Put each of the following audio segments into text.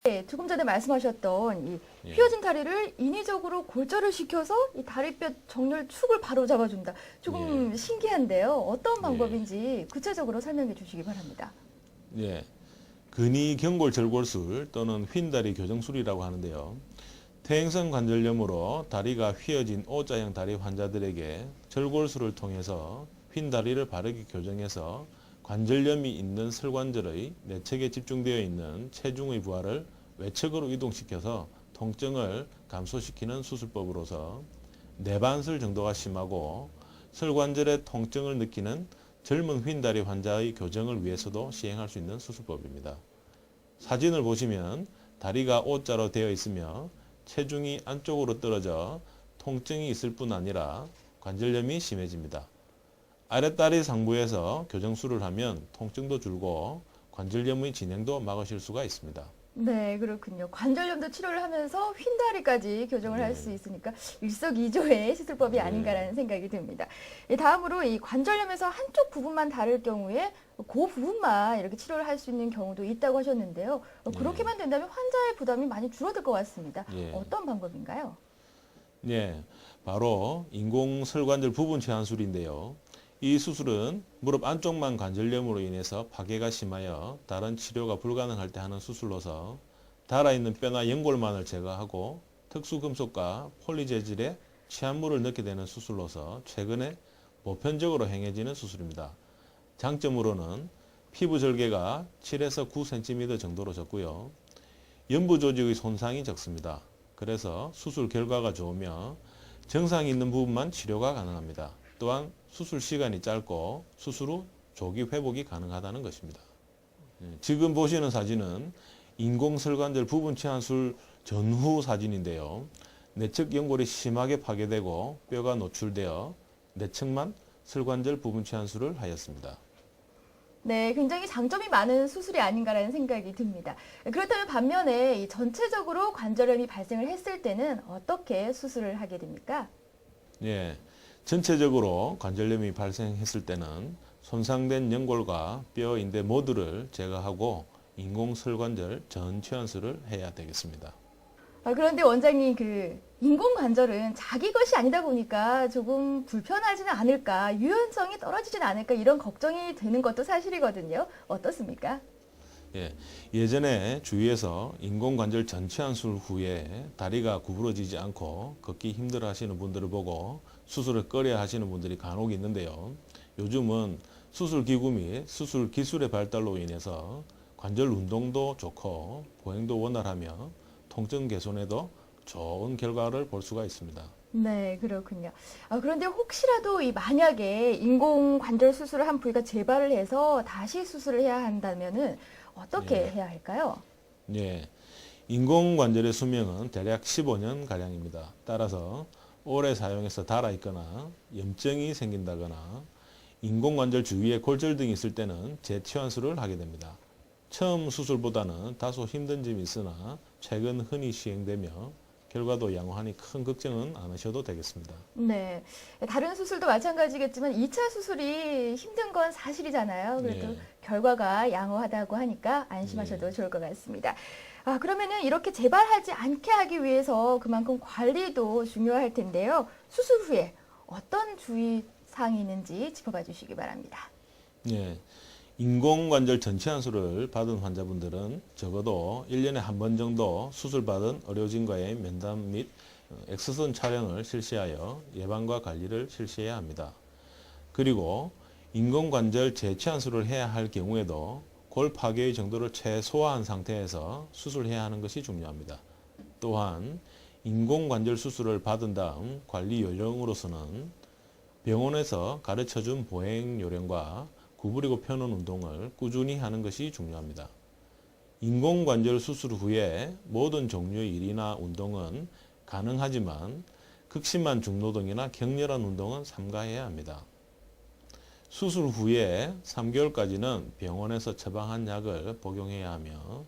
네, 조금 전에 말씀하셨던 이 예. 휘어진 다리를 인위적으로 골절을 시켜서 이 다리뼈 정렬 축을 바로 잡아준다. 조금 신기한데요. 어떤 방법인지 구체적으로 설명해 주시기 바랍니다. 예. 근위경골 절골술 또는 휜다리 교정술이라고 하는데요. 퇴행성 관절염으로 다리가 휘어진 O자형 다리 환자들에게 절골술을 통해서 휜다리를 바르게 교정해서 관절염이 있는 설관절의 내측에 집중되어 있는 체중의 부하를 외측으로 이동시켜서 통증을 감소시키는 수술법으로서 내반슬 정도가 심하고 설관절의 통증을 느끼는 젊은 휜다리 환자의 교정을 위해서도 시행할 수 있는 수술법입니다. 사진을 보시면 다리가 O자로 되어 있으며 체중이 안쪽으로 떨어져 통증이 있을 뿐 아니라 관절염이 심해집니다. 아랫다리 상부에서 교정술을 하면 통증도 줄고 관절염의 진행도 막으실 수가 있습니다. 네, 그렇군요. 관절염도 치료를 하면서 휜다리까지 교정을 할 수 있으니까 일석이조의 시술법이 아닌가라는 생각이 듭니다. 다음으로 이 관절염에서 한쪽 부분만 다를 경우에 그 부분만 이렇게 치료를 할 수 있는 경우도 있다고 하셨는데요. 그렇게만 된다면 환자의 부담이 많이 줄어들 것 같습니다. 예. 어떤 방법인가요? 네, 바로 인공설관절 부분 체한술인데요. 이 수술은 무릎 안쪽만 관절염으로 인해서 파괴가 심하여 다른 치료가 불가능할 때 하는 수술로서 닳아있는 뼈나 연골만을 제거하고 특수금속과 폴리재질의 취한물을 넣게 되는 수술로서 최근에 보편적으로 행해지는 수술입니다. 장점으로는 피부 절개가 7에서 9cm 정도로 적고요. 연부 조직의 손상이 적습니다. 그래서 수술 결과가 좋으며 정상이 있는 부분만 치료가 가능합니다. 또한 수술 시간이 짧고 수술 후 조기 회복이 가능하다는 것입니다. 지금 보시는 사진은 인공설관절 부분 체한술 전후 사진인데요. 내측 연골이 심하게 파괴되고 뼈가 노출되어 내측만 설관절 부분 체한술을 하였습니다. 네, 굉장히 장점이 많은 수술이 아닌가라는 생각이 듭니다. 그렇다면 반면에 이 전체적으로 관절염이 발생을 했을 때는 어떻게 수술을 하게 됩니까? 예, 전체적으로 관절염이 발생했을 때는 손상된 연골과 뼈, 인대 모두를 제거하고 인공설관절 전체환술을 해야 되겠습니다. 그런데 원장님, 인공관절은 자기 것이 아니다 보니까 조금 불편하지는 않을까, 유연성이 떨어지진 않을까, 이런 걱정이 되는 것도 사실이거든요. 어떻습니까? 예, 예전에 주위에서 인공관절 전체환술 후에 다리가 구부러지지 않고 걷기 힘들어 하시는 분들을 보고 수술을 꺼려 하시는 분들이 간혹 있는데요. 요즘은 수술기구 및 수술 기술의 발달로 인해서 관절 운동도 좋고 보행도 원활하며 통증 개선에도 좋은 결과를 볼 수가 있습니다. 네, 그렇군요. 그런데 혹시라도 만약에 인공관절 수술을 한 부위가 재발을 해서 다시 수술을 해야 한다면은 어떻게 해야 할까요? 예, 인공관절의 수명은 대략 15년 가량입니다. 따라서 오래 사용해서 닳아 있거나 염증이 생긴다거나 인공관절 주위에 골절 등이 있을 때는 재치환술을 하게 됩니다. 처음 수술보다는 다소 힘든 점이 있으나 최근 흔히 시행되며 결과도 양호하니 큰 걱정은 안 하셔도 되겠습니다. 네. 다른 수술도 마찬가지겠지만 2차 수술이 힘든 건 사실이잖아요. 그래도 결과가 양호하다고 하니까 안심하셔도 좋을 것 같습니다. 그러면은 이렇게 재발하지 않게 하기 위해서 그만큼 관리도 중요할 텐데요. 수술 후에 어떤 주의 사항이 있는지 짚어봐 주시기 바랍니다. 예, 인공관절 전체환술을 받은 환자분들은 적어도 1년에 한 번 정도 수술받은 의료진과의 면담 및 엑스선 촬영을 실시하여 예방과 관리를 실시해야 합니다. 그리고 인공관절 재치환술을 해야 할 경우에도 골 파괴의 정도를 최소화한 상태에서 수술해야 하는 것이 중요합니다. 또한 인공관절 수술을 받은 다음 관리 요령으로서는 병원에서 가르쳐준 보행 요령과 구부리고 펴는 운동을 꾸준히 하는 것이 중요합니다. 인공관절 수술 후에 모든 종류의 일이나 운동은 가능하지만 극심한 중노동이나 격렬한 운동은 삼가해야 합니다. 수술 후에 3개월까지는 병원에서 처방한 약을 복용해야 하며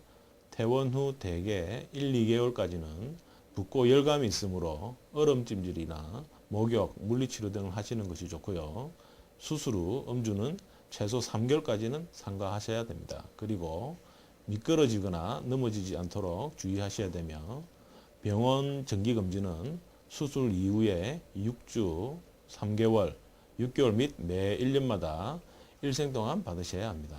퇴원 후 대개 1, 2개월까지는 붓고 열감이 있으므로 얼음찜질이나 목욕, 물리치료 등을 하시는 것이 좋고요. 수술 후 음주는 최소 3개월까지는 삼가하셔야 됩니다. 그리고 미끄러지거나 넘어지지 않도록 주의하셔야 되며 병원 정기검진은 수술 이후에 6주, 3개월, 6개월 및 매 1년마다 일생 동안 받으셔야 합니다.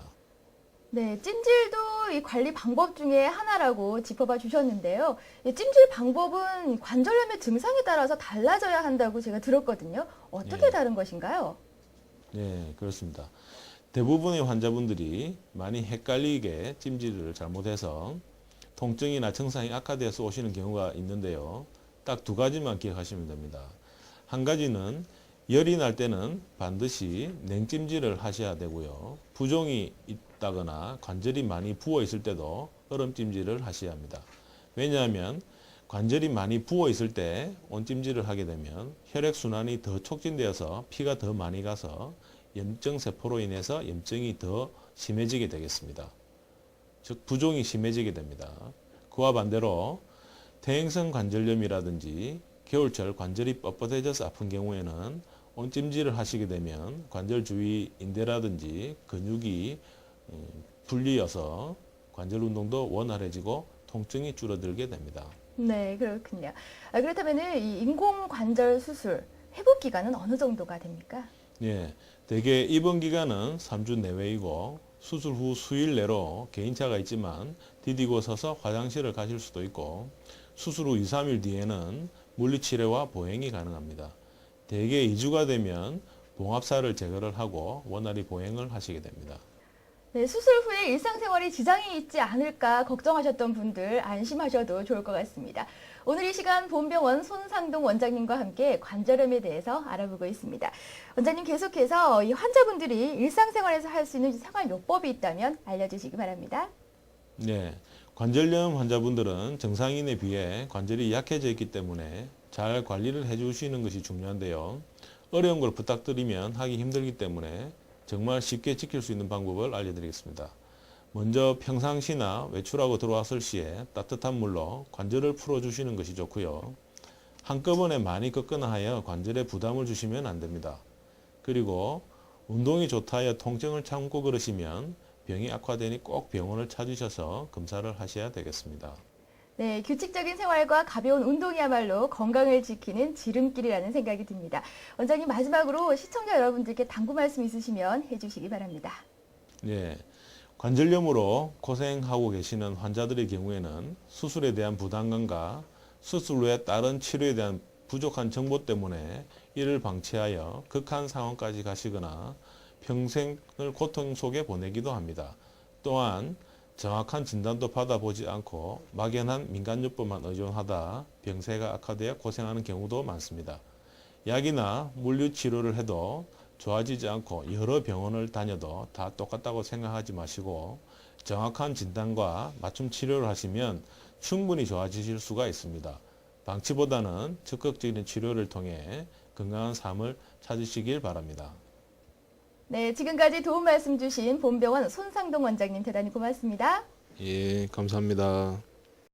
네, 찜질도 이 관리 방법 중에 하나라고 짚어봐 주셨는데요. 이 찜질 방법은 관절염의 증상에 따라서 달라져야 한다고 제가 들었거든요. 어떻게 예. 다른 것인가요? 네, 그렇습니다. 대부분의 환자분들이 많이 헷갈리게 찜질을 잘못해서 통증이나 증상이 악화돼서 오시는 경우가 있는데요. 딱 두 가지만 기억하시면 됩니다. 한 가지는 열이 날 때는 반드시 냉찜질을 하셔야 되고요. 부종이 있다거나 관절이 많이 부어 있을 때도 얼음찜질을 하셔야 합니다. 왜냐하면 관절이 많이 부어 있을 때 온찜질을 하게 되면 혈액순환이 더 촉진되어서 피가 더 많이 가서 염증세포로 인해서 염증이 더 심해지게 되겠습니다. 즉 부종이 심해지게 됩니다. 그와 반대로 퇴행성 관절염이라든지 겨울철 관절이 뻣뻣해져서 아픈 경우에는 온찜질을 하시게 되면 관절 주위 인대라든지 근육이 풀리어서 관절 운동도 원활해지고 통증이 줄어들게 됩니다. 네, 그렇군요. 그렇다면 이 인공관절 수술 회복 기간은 어느 정도가 됩니까? 예, 대개 입원 기간은 3주 내외이고 수술 후 수일 내로 개인차가 있지만 디디고 서서 화장실을 가실 수도 있고 수술 후 2, 3일 뒤에는 물리치료와 보행이 가능합니다. 대개 2주가 되면 봉합살을 제거를 하고 원활히 보행을 하시게 됩니다. 네, 수술 후에 일상생활에 지장이 있지 않을까 걱정하셨던 분들 안심하셔도 좋을 것 같습니다. 오늘 이 시간 본병원 손상동 원장님과 함께 관절염에 대해서 알아보고 있습니다. 원장님 계속해서 이 환자분들이 일상생활에서 할 수 있는 생활요법이 있다면 알려주시기 바랍니다. 네, 관절염 환자분들은 정상인에 비해 관절이 약해져 있기 때문에 잘 관리를 해주시는 것이 중요한데요. 어려운 걸 부탁드리면 하기 힘들기 때문에 정말 쉽게 지킬 수 있는 방법을 알려드리겠습니다. 먼저 평상시나 외출하고 들어왔을 시에 따뜻한 물로 관절을 풀어주시는 것이 좋고요. 한꺼번에 많이 꺾거나 하여 관절에 부담을 주시면 안 됩니다. 그리고 운동이 좋다 하여 통증을 참고 그러시면 병이 악화되니 꼭 병원을 찾으셔서 검사를 하셔야 되겠습니다. 네, 규칙적인 생활과 가벼운 운동이야말로 건강을 지키는 지름길이라는 생각이 듭니다. 원장님 마지막으로 시청자 여러분들께 당부 말씀 있으시면 해주시기 바랍니다. 네, 관절염으로 고생하고 계시는 환자들의 경우에는 수술에 대한 부담감과 수술 후에 다른 치료에 대한 부족한 정보 때문에 이를 방치하여 극한 상황까지 가시거나 평생을 고통 속에 보내기도 합니다. 또한 정확한 진단도 받아보지 않고 막연한 민간요법만 의존하다 병세가 악화되어 고생하는 경우도 많습니다. 약이나 물리치료를 해도 좋아지지 않고 여러 병원을 다녀도 다 똑같다고 생각하지 마시고 정확한 진단과 맞춤 치료를 하시면 충분히 좋아지실 수가 있습니다. 방치보다는 적극적인 치료를 통해 건강한 삶을 찾으시길 바랍니다. 네, 지금까지 도움 말씀 주신 본병원 손상동 원장님 대단히 고맙습니다. 예, 감사합니다.